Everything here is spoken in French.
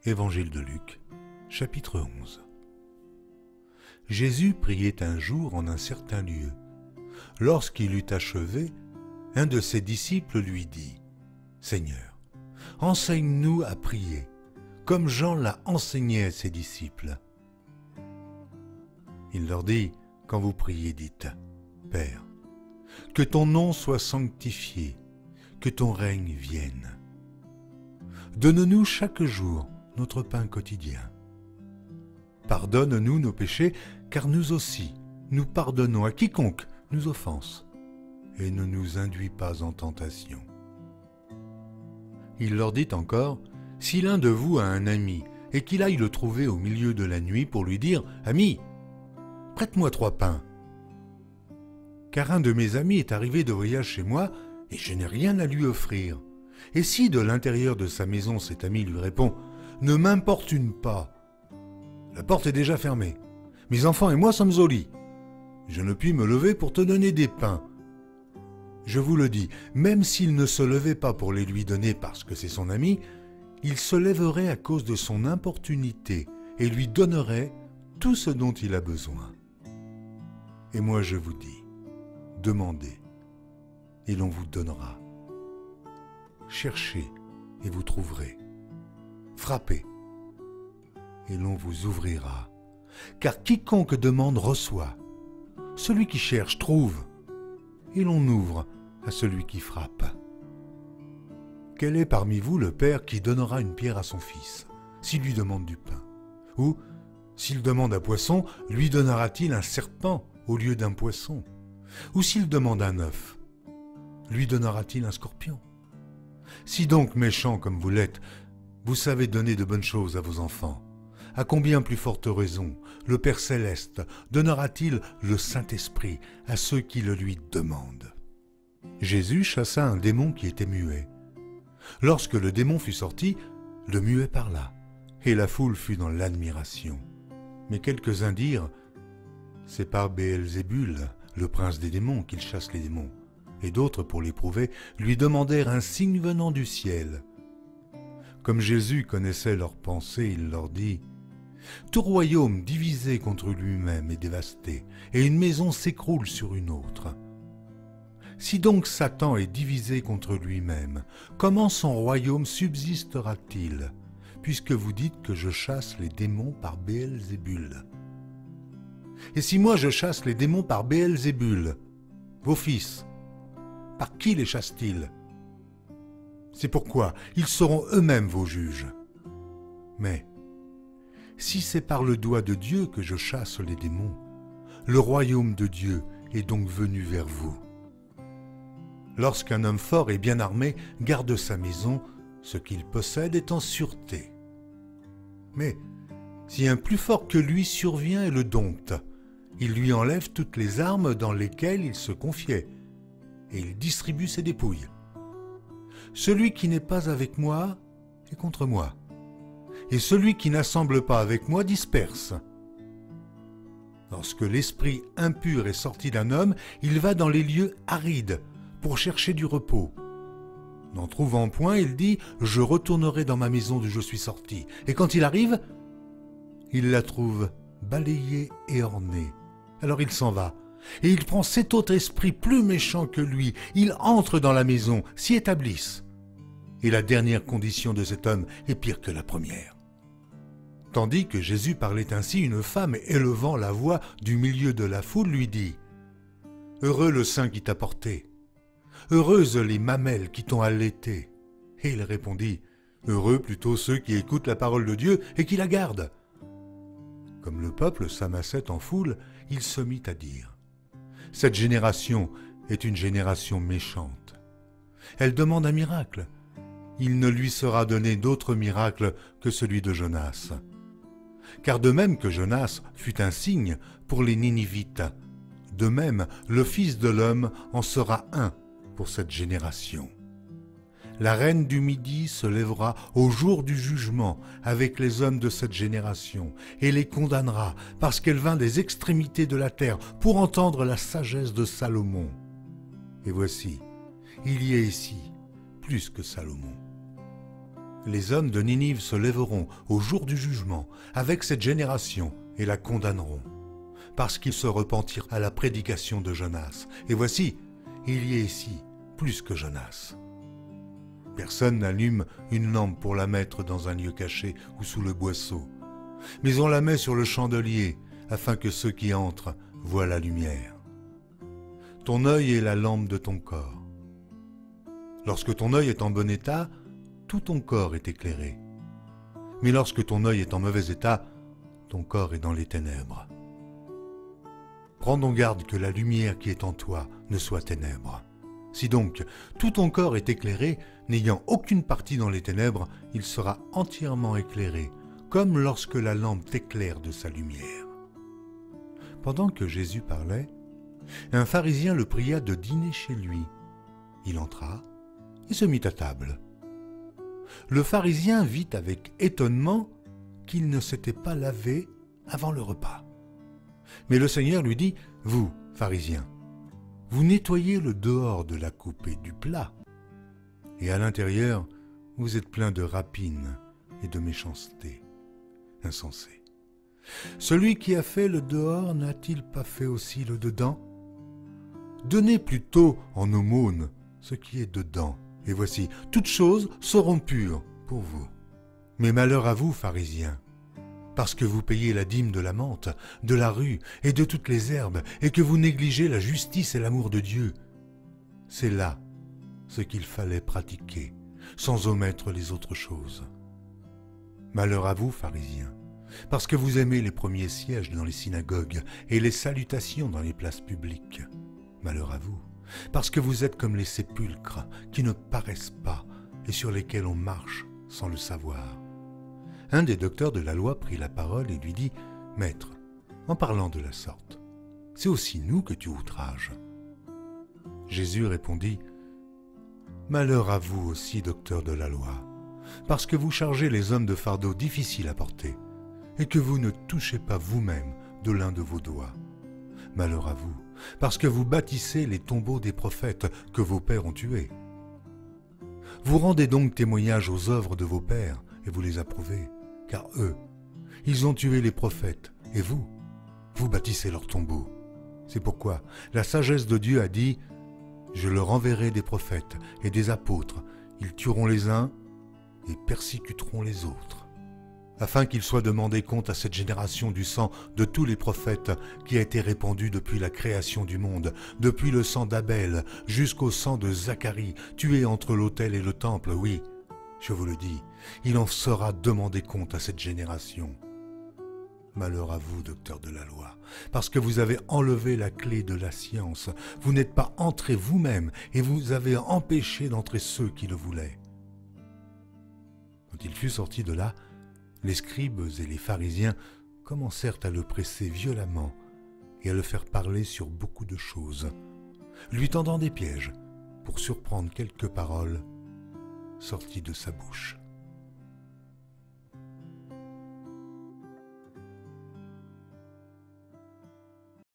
Évangile de Luc, chapitre 11. Jésus priait un jour en un certain lieu. Lorsqu'il eut achevé, un de ses disciples lui dit : « Seigneur, enseigne-nous à prier, comme Jean l'a enseigné à ses disciples. » Il leur dit : « Quand vous priez, dites : Père, que ton nom soit sanctifié, que ton règne vienne. Donne-nous chaque jour notre pain quotidien. Pardonne-nous nos péchés, car nous aussi, nous pardonnons à quiconque nous offense, et ne nous induis pas en tentation. » Il leur dit encore : « Si l'un de vous a un ami, et qu'il aille le trouver au milieu de la nuit pour lui dire : Ami, prête-moi 3 pains. Car un de mes amis est arrivé de voyage chez moi, et je n'ai rien à lui offrir. Et si de l'intérieur de sa maison cet ami lui répond : Ne m'importune pas, la porte est déjà fermée, mes enfants et moi sommes au lit, je ne puis me lever pour te donner des pains. Je vous le dis, même s'il ne se levait pas pour les lui donner parce que c'est son ami, il se lèverait à cause de son importunité et lui donnerait tout ce dont il a besoin. Et moi je vous dis, demandez, et l'on vous donnera. Cherchez, et vous trouverez. Frappez, et l'on vous ouvrira. Car quiconque demande reçoit. Celui qui cherche trouve, et l'on ouvre à celui qui frappe. Quel est parmi vous le père qui donnera une pierre à son fils, s'il lui demande du pain? Ou, s'il demande un poisson, lui donnera-t-il un serpent au lieu d'un poisson? Ou s'il demande un œuf, lui donnera-t-il un scorpion? Si donc, méchants comme vous l'êtes, vous savez donner de bonnes choses à vos enfants, à combien plus forte raison le Père Céleste donnera-t-il le Saint-Esprit à ceux qui le lui demandent? » Jésus chassa un démon qui était muet. Lorsque le démon fut sorti, le muet parla, et la foule fut dans l'admiration. Mais quelques-uns dirent : « C'est par Béelzébul, le prince des démons, qu'il chasse les démons. » Et d'autres, pour l'éprouver, lui demandèrent un signe venant du ciel. Comme Jésus connaissait leurs pensées, il leur dit : « Tout royaume divisé contre lui-même est dévasté, et une maison s'écroule sur une autre. Si donc Satan est divisé contre lui-même, comment son royaume subsistera-t-il, puisque vous dites que je chasse les démons par Béelzébul? Et si moi je chasse les démons par Béelzébul, vos fils, par qui les chassent-ils? C'est pourquoi ils seront eux-mêmes vos juges. Mais si c'est par le doigt de Dieu que je chasse les démons, le royaume de Dieu est donc venu vers vous. Lorsqu'un homme fort et bien armé garde sa maison, ce qu'il possède est en sûreté. Mais si un plus fort que lui survient et le dompte, il lui enlève toutes les armes dans lesquelles il se confiait, et il distribue ses dépouilles. Celui qui n'est pas avec moi est contre moi, et celui qui n'assemble pas avec moi disperse. Lorsque l'esprit impur est sorti d'un homme, il va dans les lieux arides pour chercher du repos. N'en trouvant point, il dit : « Je retournerai dans ma maison d'où je suis sorti. » Et quand il arrive, il la trouve balayée et ornée. Alors il s'en va. Et il prend 7 autres esprits plus méchants que lui. Ils entrent dans la maison, s'y établissent. Et la dernière condition de cet homme est pire que la première. Tandis que Jésus parlait ainsi, une femme, élevant la voix du milieu de la foule, lui dit : « Heureux le sein qui t'a porté, heureuses les mamelles qui t'ont allaité. » Et il répondit : « Heureux plutôt ceux qui écoutent la parole de Dieu et qui la gardent. » Comme le peuple s'amassait en foule, il se mit à dire : « Cette génération est une génération méchante. Elle demande un miracle. Il ne lui sera donné d'autre miracle que celui de Jonas. Car de même que Jonas fut un signe pour les Ninivites, de même le Fils de l'homme en sera un pour cette génération. La reine du Midi se lèvera au jour du jugement avec les hommes de cette génération et les condamnera parce qu'elle vint des extrémités de la terre pour entendre la sagesse de Salomon. Et voici, il y a ici plus que Salomon. Les hommes de Ninive se lèveront au jour du jugement avec cette génération et la condamneront, parce qu'ils se repentirent à la prédication de Jonas. Et voici, il y est ici plus que Jonas. Personne n'allume une lampe pour la mettre dans un lieu caché ou sous le boisseau, mais on la met sur le chandelier afin que ceux qui entrent voient la lumière. Ton œil est la lampe de ton corps. Lorsque ton œil est en bon état, tout ton corps est éclairé. Mais lorsque ton œil est en mauvais état, ton corps est dans les ténèbres. Prends donc garde que la lumière qui est en toi ne soit ténèbres. Si donc tout ton corps est éclairé, n'ayant aucune partie dans les ténèbres, il sera entièrement éclairé, comme lorsque la lampe t'éclaire de sa lumière. Pendant que Jésus parlait, un pharisien le pria de dîner chez lui. Il entra et se mit à table. Le pharisien vit avec étonnement qu'il ne s'était pas lavé avant le repas. Mais le Seigneur lui dit, « Vous, pharisiens, vous nettoyez le dehors de la coupe et du plat, et à l'intérieur, vous êtes plein de rapine et de méchanceté, insensé. Celui qui a fait le dehors n'a-t-il pas fait aussi le dedans? Donnez plutôt en aumône ce qui est dedans, et voici, toutes choses seront pures pour vous. Mais malheur à vous, pharisiens, parce que vous payez la dîme de la menthe, de la rue et de toutes les herbes, et que vous négligez la justice et l'amour de Dieu. C'est là ce qu'il fallait pratiquer, sans omettre les autres choses. Malheur à vous, pharisiens, parce que vous aimez les premiers sièges dans les synagogues et les salutations dans les places publiques. Malheur à vous, parce que vous êtes comme les sépulcres qui ne paraissent pas et sur lesquels on marche sans le savoir. Un des docteurs de la loi prit la parole et lui dit, « Maître, en parlant de la sorte, c'est aussi nous que tu outrages. » Jésus répondit, « Malheur à vous aussi, docteurs de la loi, parce que vous chargez les hommes de fardeaux difficiles à porter, et que vous ne touchez pas vous-même de l'un de vos doigts. Malheur à vous, parce que vous bâtissez les tombeaux des prophètes que vos pères ont tués. Vous rendez donc témoignage aux œuvres de vos pères, et vous les approuvez, car eux, ils ont tué les prophètes, et vous bâtissez leurs tombeaux. C'est pourquoi la sagesse de Dieu a dit, « Je leur enverrai des prophètes et des apôtres, ils tueront les uns et persécuteront les autres. » afin qu'il soit demandé compte à cette génération du sang de tous les prophètes qui a été répandu depuis la création du monde, depuis le sang d'Abel jusqu'au sang de Zacharie, tué entre l'autel et le temple, oui, je vous le dis, il en sera demandé compte à cette génération. Malheur à vous, docteurs de la loi, parce que vous avez enlevé la clé de la science, vous n'êtes pas entrés vous-même et vous avez empêché d'entrer ceux qui le voulaient. Quand il fut sorti de là, les scribes et les pharisiens commencèrent à le presser violemment et à le faire parler sur beaucoup de choses, lui tendant des pièges pour surprendre quelques paroles sorties de sa bouche.